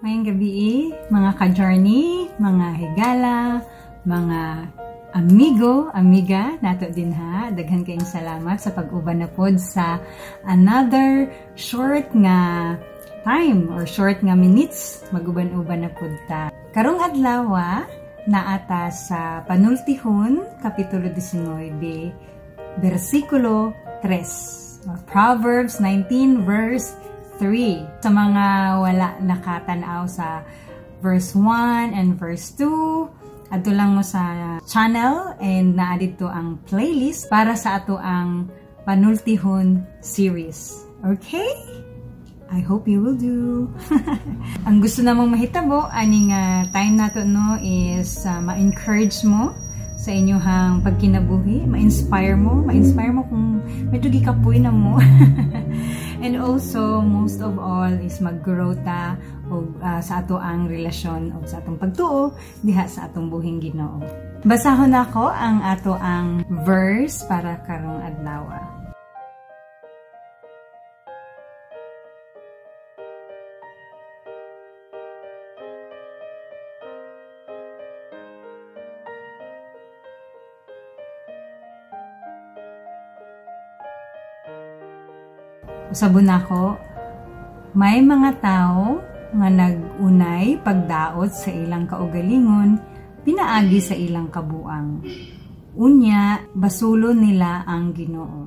Mayang gabi, mga ka-journey, mga higala, mga amigo, amiga, nato din ha. Daghan kayong salamat sa pag-uban na pod sa another short nga time or short nga minutes mag-uban-uban na pod ta. Karong adlaw naata sa Panultihon, Kapitulo 19, versikulo 3. Proverbs 19 verse 3. Sa mga wala nakatanaw sa verse 1 and verse 2, adto lang mo sa channel and naa dito ang playlist para sa ato ang Panultihon series. Okay? I hope you will do. Ang gusto namang mahitabo, aning time nato no is ma-encourage mo sa inyong pagkinabuhi, ma-inspire mo kung medyo gikapoy na mo. And also, most of all is mag-grow ta og sa ato ang relasyon o sa atong pagtuo diha sa atong buhing Ginoo. Basahon ako ang ato ang verse para karong adlaw. Usabon ako, may mga tao nga nag-unay pagdaot sa ilang kaugalingon, pinaagi sa ilang kabuang. Unya, basulo nila ang Ginoo.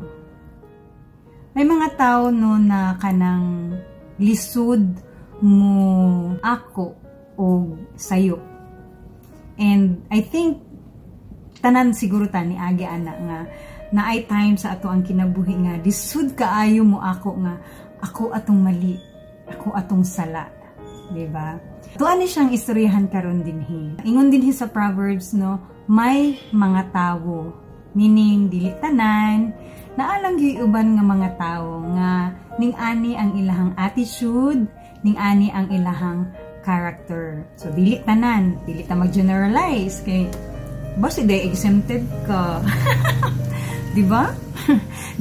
May mga tao no na kanang lisod mo ako o sayo. And I think, tanan siguro tani agi ana nga, na ay time sa ato ang kinabuhi nga disud kaayo mo ako nga ako atong mali, ako atong sala, di ba? Tuan ni siyang istoryahan karon dinhi. Ingon dinhi sa Proverbs no, may mga tawo, meaning dili tanan, naalang giuban nga mga tawo nga ning ani ang ilahang attitude, ning ani ang ilahang character. So dili tanan, dili ta mag-generalize kay basta day exempted ka. Diba?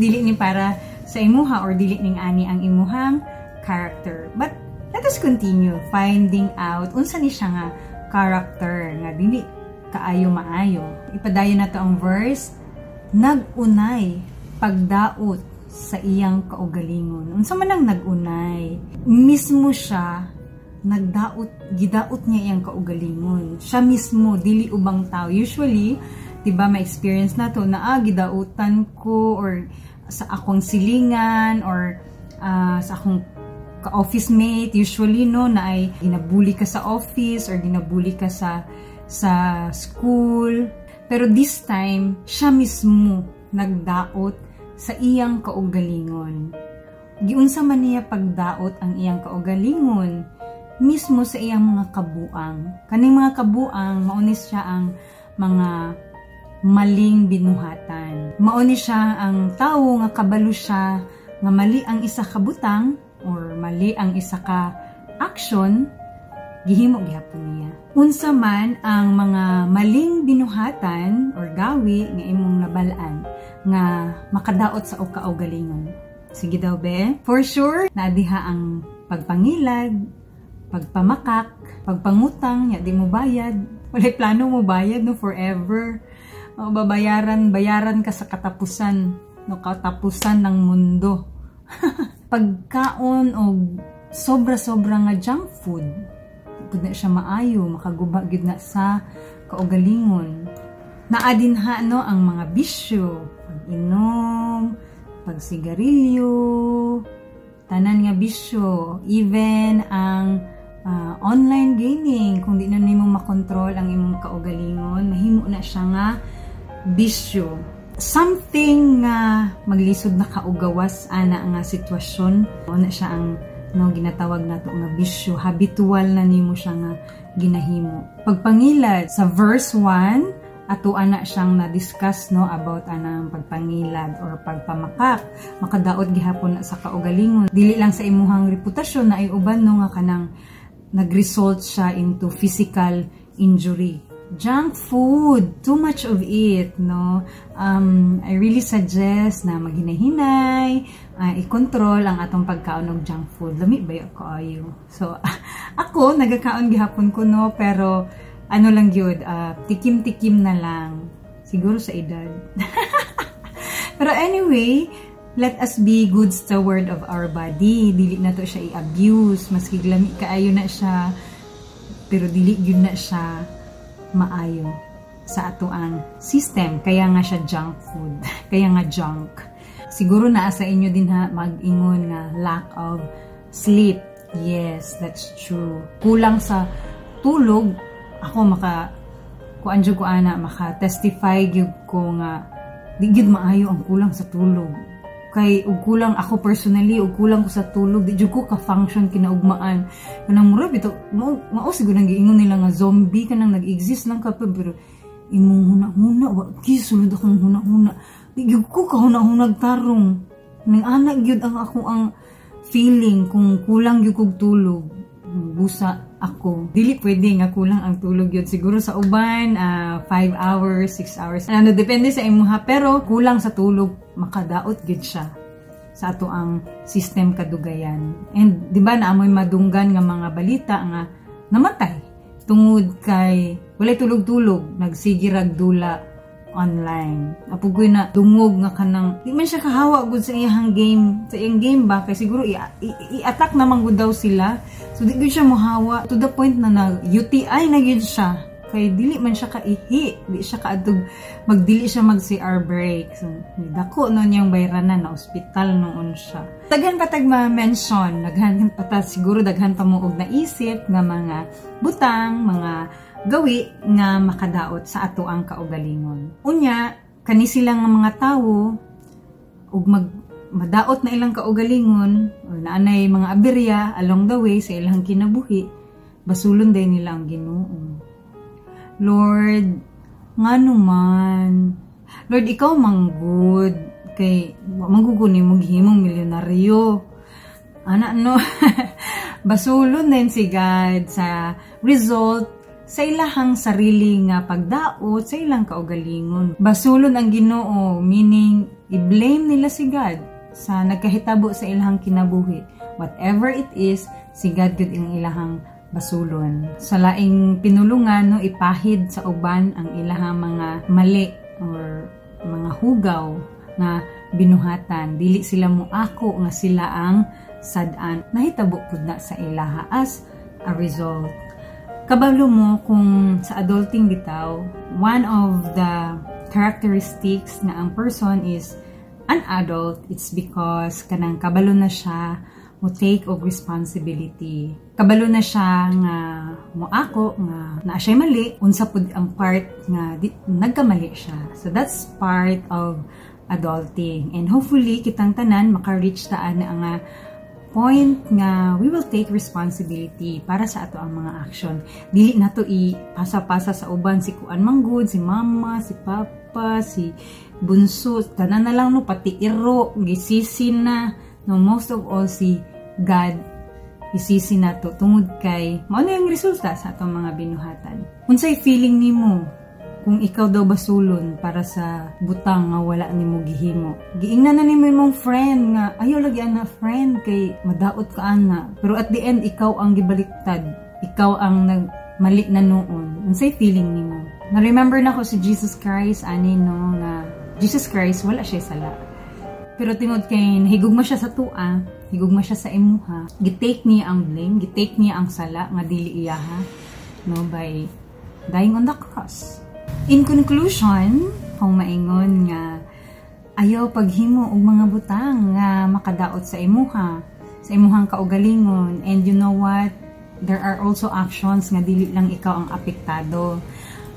Dili ni para sa imuha or dili ning ani ang imuhang character. But let us continue finding out unsa ni siya nga character nga dili kaayo maayo. Ipadayon nato ang verse, nag-unay pagdaot sa iyang kaugalingon. Unsa man ang nag-unay? Mismo siya nagdaot, gidaot niya iyang kaugalingon. Siya mismo, dili ubang tao. Usually, diba, ma-experience na to na gidautan ko or sa akong silingan or sa akong ka-office mate, usually no, na ay ginabuli ka sa office or ginabuli ka sa school. Pero this time, siya mismo nagdaot sa iyang kaugalingon. Giunsa man niya pagdaot ang iyang kaugalingon mismo sa iyang mga kabuang. Kaning mga kabuang, maunis siya ang mga maling binuhatan. Mauni siya ang tao nga kabalo siya nga mali ang isa ka butang or mali ang isa ka action, gihimo gihapon niya. Unsa man ang mga maling binuhatan or gawi nga imong nabalaan nga makadaot sa kaugalingon. Sige daw be. For sure, naadiha ang pagpangilad, pagpamakak, pagpangutang, ya di mo bayad. Walay plano mo bayad no forever. Bayaran ka sa katapusan, no, katapusan ng mundo. Pagkaon o sobra-sobra nga junk food, pud na siya maayo, makaguba gid na sa kaugalingon. Naadinha no ang mga bisyo, pag-inom, pagsigarilyo, tanan nga bisyo, even ang online gaming, kung di na nimo makontrol ang imong kaugalingon, mahimo na siya nga bisyo. Something nga maglisod na kaugawas ana nga sitwasyon, o na siya ang ginatawag nato nga bisyo, habitual na nimo siya nga ginahimo. Pagpangilad sa verse 1, ato ana siyang na-discuss no about anang pagpangilad or pagpamakak, makadaot gihapon na sa kaugalingon. Dili lang sa imuhang reputasyon na ay uban no nga kanang nag-result siya into physical injury. junk food, too much of it, no? I really suggest na maghinahinay, i-control ang atong pagkaon ng junk food. Lami ba ko ayo? So, ako, nagakaon gihapon ko, no? Pero, ano lang yun, tikim-tikim na lang. Siguro sa edad. Pero anyway, let us be good steward of our body. Dili na to siya i-abuse. Maski lami kaayo na siya, pero dili yun na siya maayo sa ato ang system. Kaya nga siya junk food. Kaya nga junk. Siguro na sa inyo din ha, mag-ingon nga lack of sleep. Yes, that's true. Kulang sa tulog. Ako maka-testify gyud ko nga di gyud maayo ang kulang sa tulog. Kay ug kulang ako personally, ug kulang ko sa tulog, di jud ko ka-function kinaugmaan. Kanang mura bitaw mao siguro nang giingon nila nga zombie kanang nag-exist lang ka pero imong huna-huna wa gisulod akong huna-huna. Di gyud ko kahuna-hunag tarong. Ning ana gyud ang ako ang feeling kung kulang gyud kog tulog. Busa ako. Dili pwede nga kulang ang tulog yun. Siguro sa uban, 5 hours, 6 hours. Ano, depende sa imuha. Pero kulang sa tulog, makadaot gid siya sa ato ang system kadugayan. And di ba naamoy madunggan nga mga balita nga namatay tungod kay walay tulog-tulog, nagsigirag dula online. Apugoy na dungog nga kanang di man siya kahawa gud sa iyang game. Sa iyang game ba kay siguro i-attack naman gud daw sila. So di gud siya mohawa to the point na UTI na gid siya. Kay dili man siya kaihi, di siya kaadtog magdili siya mag CR break. So dako no niyang bayranan na ospital noon siya. Daghan patag ma-mention, siguro daghan pa mo og naisip nga mga butang, mga gawi nga makadaot sa ato ang kaugalingon. Unya, kani silang nga mga tawo ug madaot na ilang kaugalingon o naanay mga aberya along the way sa ilang kinabuhi, basulon day nila ang Ginoo. Lord, ngano man. Lord, ikaw manggod kay mangguguni mo gihimong milyonaryo. Ana no. Basulon din si God sa result sa ilahang sarili nga pagdaot sa ilang kaugalingon. Basulon ang Ginoo, meaning i-blame nila si God sa nagkahitabo sa ilahang kinabuhi. Whatever it is, si God gud ang ilahang basulon. Sa laing pinulungan, no, ipahid sa uban ang ilahang mga mali or mga hugaw nga binuhatan. Dili sila mo ako nga sila ang sad-an. Nahitabo pud na sa ilaha as a result. Kabalo mo kung sa adulting bitaw, one of the characteristics na ang person is an adult, it's because kanang kabalo na siya mo take of responsibility. Kabalo na siya nga mo ako nga naa siya mali, unsa pud ang part nga nagkamali siya. So that's part of adulting. And hopefully kitang tanan maka-reach taan na nga point nga we will take responsibility para sa ato ang mga action. Dili na to ipasa-pasa sa uban si kuan manggod, si mama, si papa, si bunso, tanan na lang no, pati iro, gisisin na. No, most of all si God isisi na to tungod kay mao na yung resulta sa atong mga binuhatan. Unsay feeling nimo kung ikaw daw basulon para sa butang nga wala nimo gihimo? Giingnan na nimo imong friend nga ayaw lagi ana friend kay madaot ka ana, pero at the end ikaw ang gibaliktad, ikaw ang nagmali na noon. Unsay feeling nimo? Na remember na ko si Jesus Christ ani no nga Jesus Christ wala siya sala. Pero tungod kay higugma siya sa tua, higugma siya sa imuha, gitake niya ang blame, gitake niya ang sala nga dili iyaha, no, by dying on the cross. In conclusion, kung maingon nga ayaw paghimo og mga butang nga makadaot sa imuhang kaugalingon, and you know what, there are also actions nga dili lang ikaw ang apektado.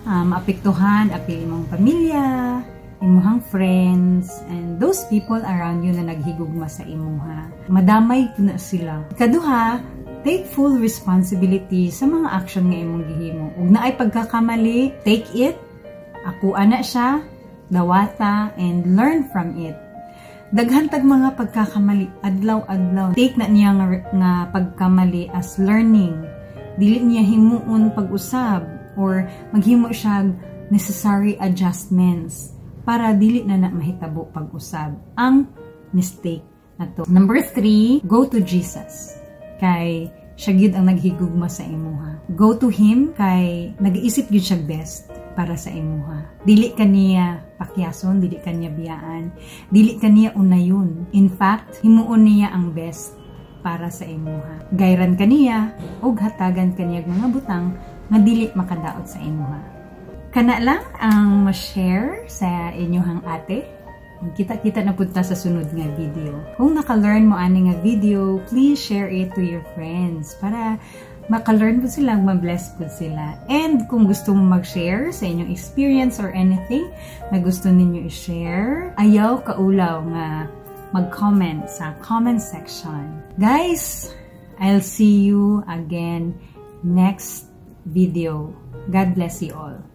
Maapektuhan apil imong pamilya, imuhang friends, and those people around you na naghigugma sa imuha. Madamay na sila. Ikaduha, take full responsibility sa mga action nga imong gihimo. Ug naay pagkakamali, take it, akuan na siya, dawata, and learn from it. Daghan tag mga pagkakamali, adlaw-adlaw. Take na niya nga pagkamali as learning. Dili niya himuon pag-usab or maghimo siya necessary adjustments para dili na mahitabo pag-usab ang mistake na to. Number 3, go to Jesus. Kay siya gyud ang naghigugma sa imuha. Go to Him kay nag-iisip gyud siya best para sa imuha. Dili kaniya pakyason, dili kaniya biyaan, dili kaniya unayon. In fact, himuon niya ang best para sa imuha. Gayran kaniya og hatagan kaniya mga butang nga dili makadaot sa imuha. Kana lang ang ma-share sa inyong ate. Kita-kita na punta sa sunod nga video. Kung naka-learn mo ani nga video, please share it to your friends para maka-learn po sila, ma-bless po sila. And kung gusto mo mag-share sa inyong experience or anything na gusto ninyo i-share, ayaw kaulaw nga mag-comment sa comment section. Guys, I'll see you again next video. God bless you all.